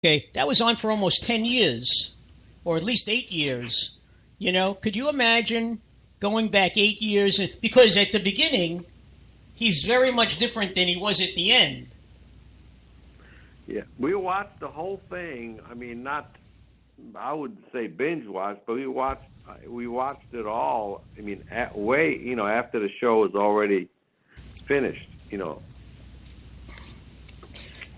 Okay, that was on for almost 10 years, or at least 8 years. Could you imagine going back 8 years? Because at the beginning, he's very much different than he was at the end. Yeah, we watched the whole thing. I mean, not I would say binge watch, but we watched it all. I mean, after the show was already finished.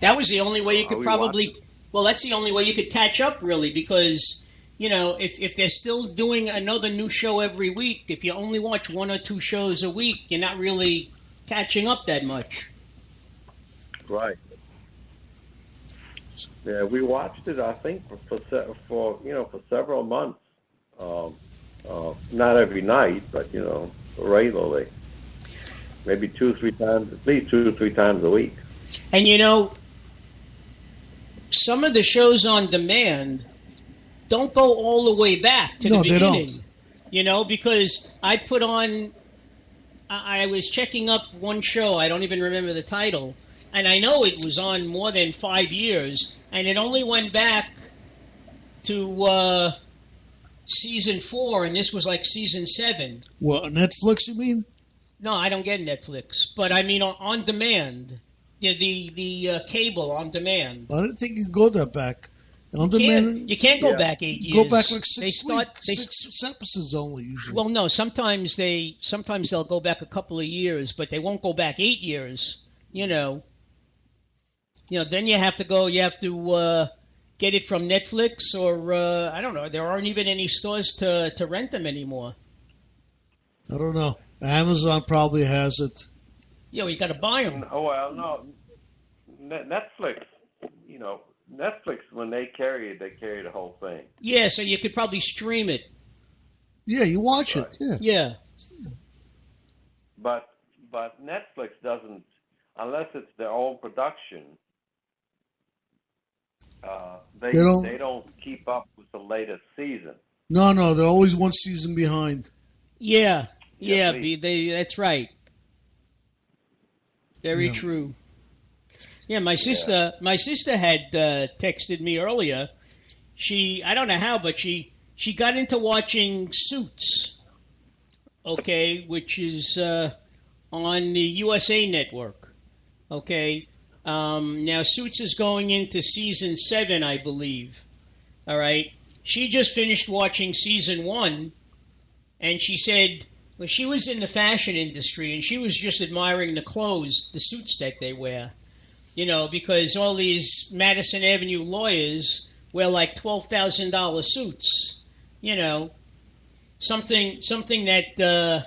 That was the only way you So could we watched it. probably, well, that's the only way you could catch up, really, because, if they're still doing another new show every week, if you only watch one or two shows a week, you're not really catching up that much. Right. Yeah, we watched it. I think for several months. Um, not every night, but regularly. Maybe 2 or 3 times, at least 2 or 3 times a week. And some of the shows on demand don't go all the way back to the No, they beginning, don't. because I was checking up one show, I don't even remember the title, and I know it was on more than 5 years, and it only went back to season 4, and this was like season 7. What, Netflix, you mean? No, I don't get Netflix, but I mean on demand. Yeah, the cable on demand. I didn't think you could go that back. On You can't go Yeah. back 8 years. Go back like They 6 start. weeks, six episodes only usually. Well, no. Sometimes they'll go back a couple of years, but they won't go back 8 years. Then you have to go. You have to get it from Netflix or I don't know. There aren't even any stores to rent them anymore. I don't know. Amazon probably has it. Yeah, you got to buy them. Oh well, no. Netflix. Netflix when they carry it, they carry the whole thing. Yeah, so you could probably stream it. Yeah, you watch Right. it. Yeah. Yeah. But Netflix doesn't, unless it's their own production. They They don't. they don't keep up with the latest season. No, they're always one season behind. Yeah. Yeah, Yeah. please. That's right. Very Yeah. true. Yeah, my Yeah. sister had texted me earlier. I don't know how, but she got into watching Suits, okay, which is on the USA Network, okay. Now Suits is going into season 7, I believe. All right. She just finished watching season 1, and she said, well, she was in the fashion industry, and she was just admiring the clothes, the suits that they wear. Because all these Madison Avenue lawyers wear like $12,000 suits. You know, something that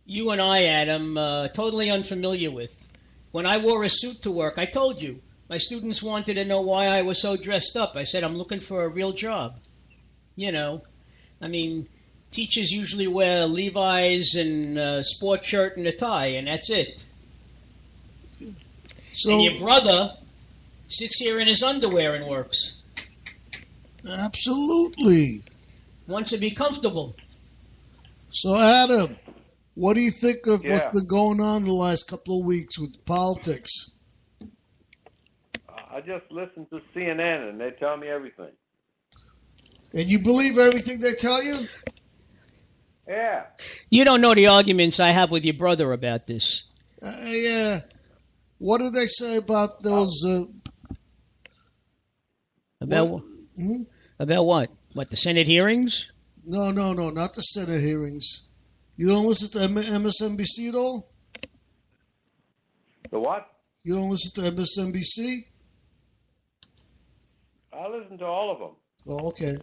you and I, Adam, totally unfamiliar with. When I wore a suit to work, I told you, my students wanted to know why I was so dressed up. I said, I'm looking for a real job. I mean, teachers usually wear Levi's and a sport shirt and a tie, and that's it. So And your brother sits here in his underwear and works. absolutely. Wants to be comfortable. So Adam, what do you think of Yeah. what's been going on the last couple of weeks with politics? I just listen to CNN and they tell me everything. And you believe everything they tell you? Yeah. You don't know the arguments I have with your brother about this. Yeah. What do they say about those? About Hmm? about what? What, the Senate hearings? No, not the Senate hearings. You don't listen to MSNBC at all? The what? You don't listen to MSNBC? I listen to all of them. Oh, okay.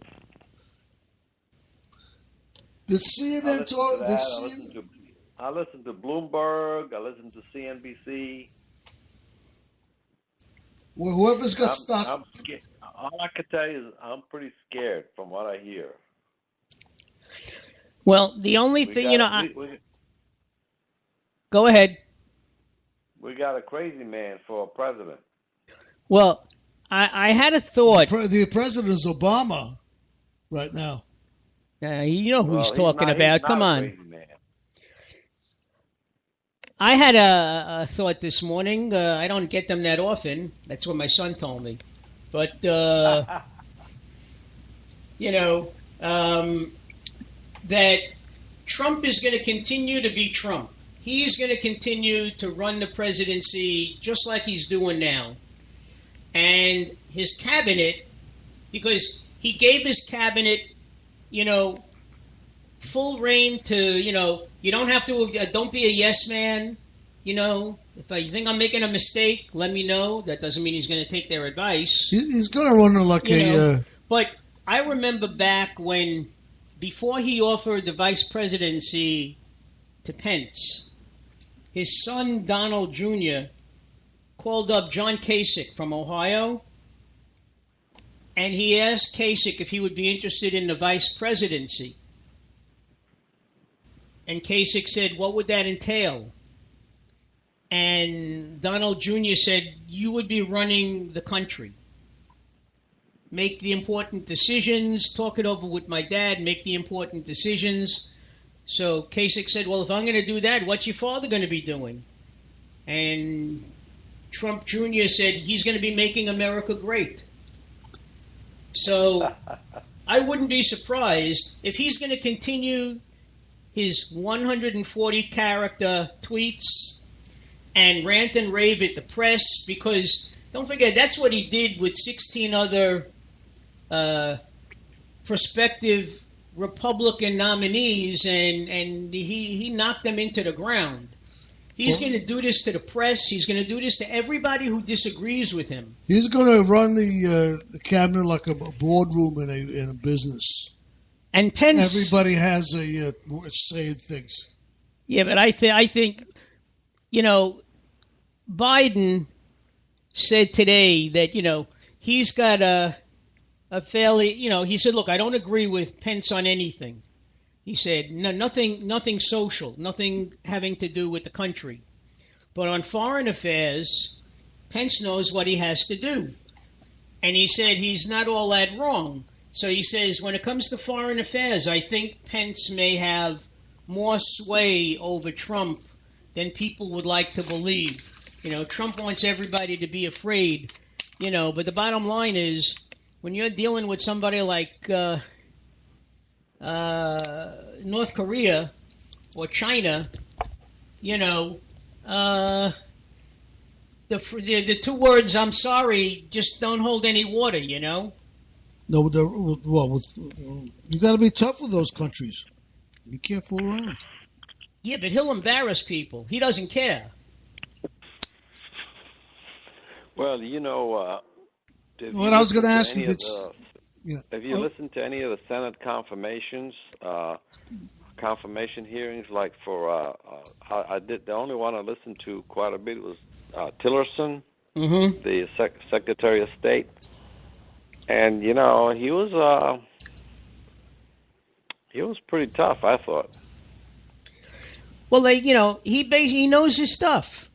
Did I CNN listen to talk? that. I listen to Bloomberg. I listen to CNBC. Well, whoever's got stock? I'm scared. All I can tell you is I'm pretty scared from what I hear. Well, the only We thing, got go ahead. we got a crazy man for a president. Well, I had a thought. The president is Obama right now. You know who he's Well, talking he's about. not Come a on. crazy man. I had a thought this morning. I don't get them that often. That's what my son told me. But, you know, that Trump is going to continue to be Trump. He's going to continue to run the presidency just like he's doing now. And his cabinet, because he gave his cabinet, you know, full reign to, you know, you don't have to, don't be a yes man. You know, if you think I'm making a mistake, let me know. That doesn't mean he's going to take their advice. He's going to run it like But I remember back when, before he offered the vice presidency to Pence, his son Donald Jr. called up John Kasich from Ohio, and he asked Kasich if he would be interested in the vice presidency. And Kasich said, what would that entail? And Donald Jr. said, you would be running the country. Make the important decisions, talk it over with my dad, make the important decisions. So Kasich said, well, if I'm going to do that, what's your father going to be doing? And Trump Jr. said, he's going to be making America great. So I wouldn't be surprised if he's going to continue his 140-character tweets and rant and rave at the press, because don't forget, that's what he did with 16 other prospective Republican nominees, and he knocked them into the ground. He's going to do this to the press. He's going to do this to everybody who disagrees with him. He's going to run the cabinet like a boardroom in a business. And Pence, everybody has a say in things. Yeah, but I think, you know, Biden said today that, you know, he's got a fairly, you know, he said, look, I don't agree with Pence on anything. He said, no, nothing social, nothing having to do with the country. But on foreign affairs, Pence knows what he has to do. And he said he's not all that wrong. So he says, when it comes to foreign affairs, I think Pence may have more sway over Trump than people would like to believe. You know, Trump wants everybody to be afraid, you know, but the bottom line is, when you're dealing with somebody like North Korea or China, you know, the two words, I'm sorry, just don't hold any water, you know? No, you got to be tough with those countries. You can't fool around. Yeah, but he'll embarrass people. He doesn't care. Well, you know, what I was going to ask you, have you listened to any of the Senate confirmation hearings? Like for I did, the only one I listened to quite a bit was Tillerson, the Secretary of State, and you know he was pretty tough, I thought. Well, you know, he knows his stuff.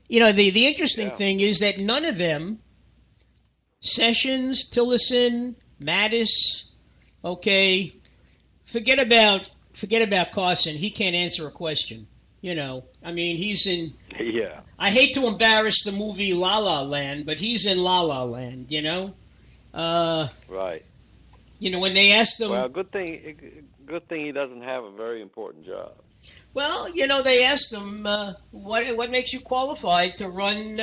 You know, the interesting thing is that none of them, Sessions, Tillerson, Mattis, okay, forget about Carson. He can't answer a question. You know, I mean, he's in. Yeah. I hate to embarrass the movie La La Land, but he's in La La Land. You know. Right. You know, when they asked him. Well, good thing he doesn't have a very important job. Well, you know, they asked him, what makes you qualified to run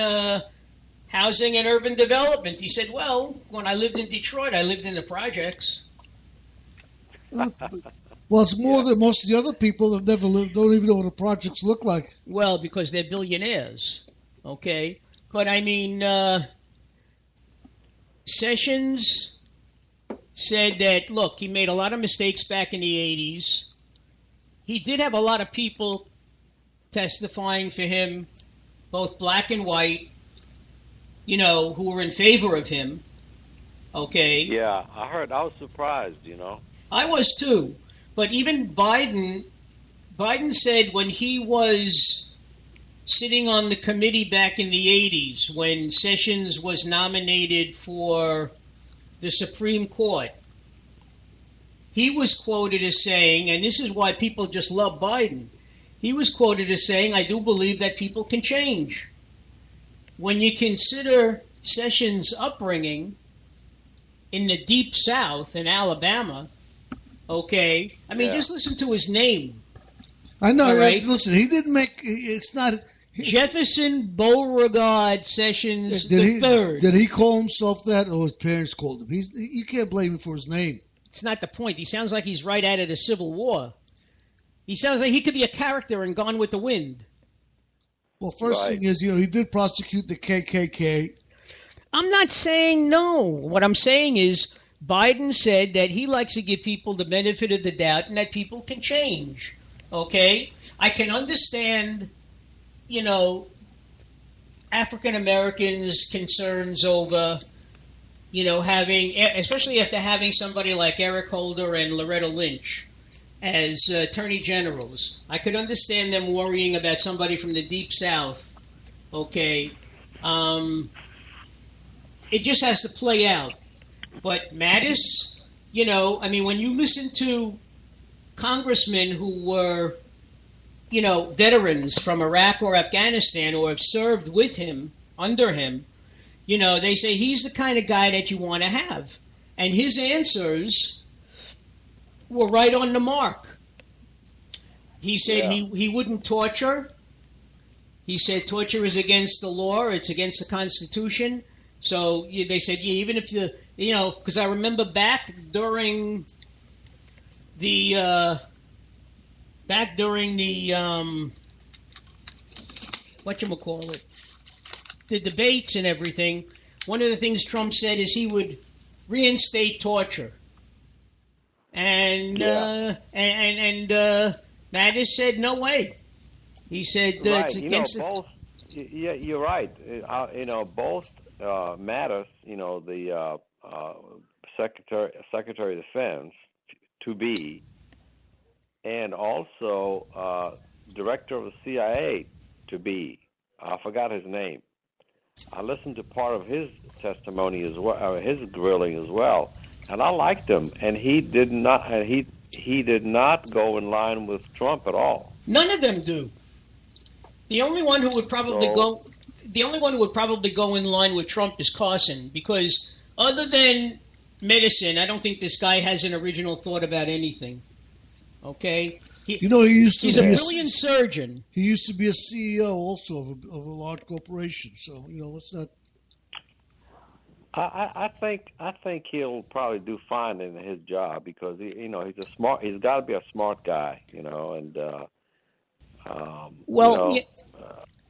housing and urban development? He said, well, when I lived in Detroit, I lived in the projects. Well, it's more than most of the other people that never lived, don't even know what the projects look like. Well, because they're billionaires, okay? But, I mean, Sessions said that, look, he made a lot of mistakes back in the 80s. He did have a lot of people testifying for him, both black and white, you know, who were in favor of him, okay? Yeah, I heard. I was surprised, you know. I was too. But even Biden said when he was sitting on the committee back in the 80s, when Sessions was nominated for the Supreme Court, he was quoted as saying, and this is why people just love Biden, he was quoted as saying, I do believe that people can change. When you consider Sessions' upbringing, in the deep South in Alabama. Okay, I mean, just listen to his name. I know. All right? Listen, he didn't make. It's not. Jefferson Beauregard Sessions III. Did he call himself that, or his parents called him? You can't blame him for his name. It's not the point. He sounds like he's right out of the Civil War. He sounds like he could be a character in Gone with the Wind. Well, first thing is, he did prosecute the KKK. I'm not saying no. What I'm saying is Biden said that he likes to give people the benefit of the doubt and that people can change. Okay? I can understand, African Americans' concerns over, having, especially after having somebody like Eric Holder and Loretta Lynch as attorney generals. I could understand them worrying about somebody from the Deep South. Okay? It just has to play out. But Mattis, when you listen to congressmen who were, veterans from Iraq or Afghanistan or have served with him, under him, they say he's the kind of guy that you want to have. And his answers were right on the mark. He said he wouldn't torture. He said torture is against the law. It's against the Constitution. So they said, even if because I remember back during the the debates and everything, one of the things Trump said is he would reinstate torture. And Mattis said no way. He said it's against you're right. Both Mattis, the Secretary of Defense to be, and also Director of the CIA to be. I forgot his name. I listened to part of his testimony as well, his grilling as well, and I liked him. And he did not. He did not go in line with Trump at all. None of them do. The only one who would probably go in line with Trump is Carson, because other than medicine, I don't think this guy has an original thought about anything. Okay? He's a brilliant surgeon. He used to be a CEO also of a large corporation. So, let's not. I think he'll probably do fine in his job because he's he's got to be a smart guy, and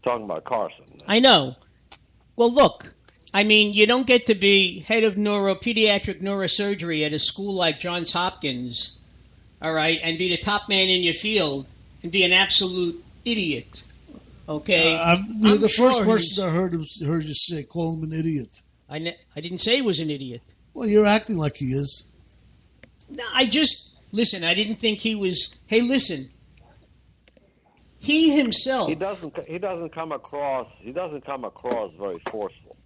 talking about Carson. I know. Well, look, you don't get to be head of pediatric neurosurgery at a school like Johns Hopkins, all right, and be the top man in your field and be an absolute idiot. Okay. The first person I heard you say, call him an idiot. I didn't say he was an idiot. Well, you're acting like he is. No, listen, I didn't think he was. Hey, listen. He himself. He doesn't come across very forceful.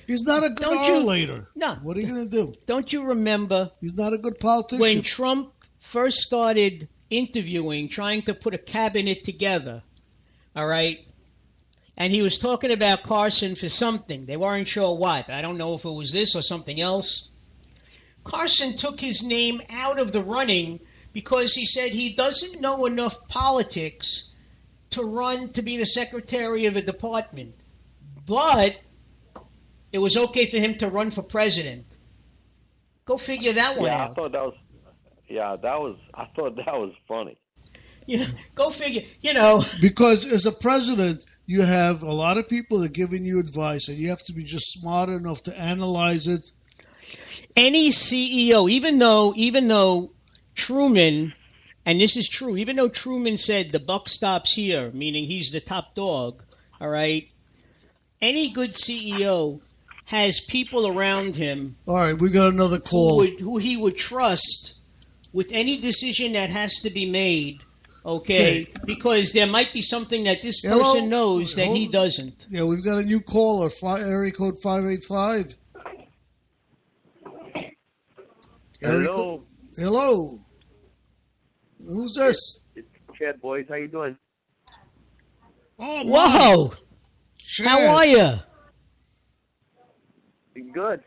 He's not a good articulator. No. What are you going to do? Don't you remember? He's not a good politician. When Trump first started interviewing, trying to put a cabinet together, all right, and he was talking about Carson for something. They weren't sure what. I don't know if it was this or something else. Carson took his name out of the running because he said he doesn't know enough politics to run to be the secretary of a department. But it was okay for him to run for president. Go figure that one out. I thought that was funny. Go figure, Because as a president, you have a lot of people that are giving you advice, and you have to be just smart enough to analyze it. Any CEO, even though Truman, and this is true, even though Truman said the buck stops here, meaning he's the top dog, all right, any good CEO has people around him. All right, we got another call. Who he would trust with any decision that has to be made. Okay, because there might be something that this person knows that he doesn't. Yeah, we've got a new caller, area code 585. Hello. Who's this? It's Chad, boys. How you doing? Oh, whoa! Chad. How are you? Good.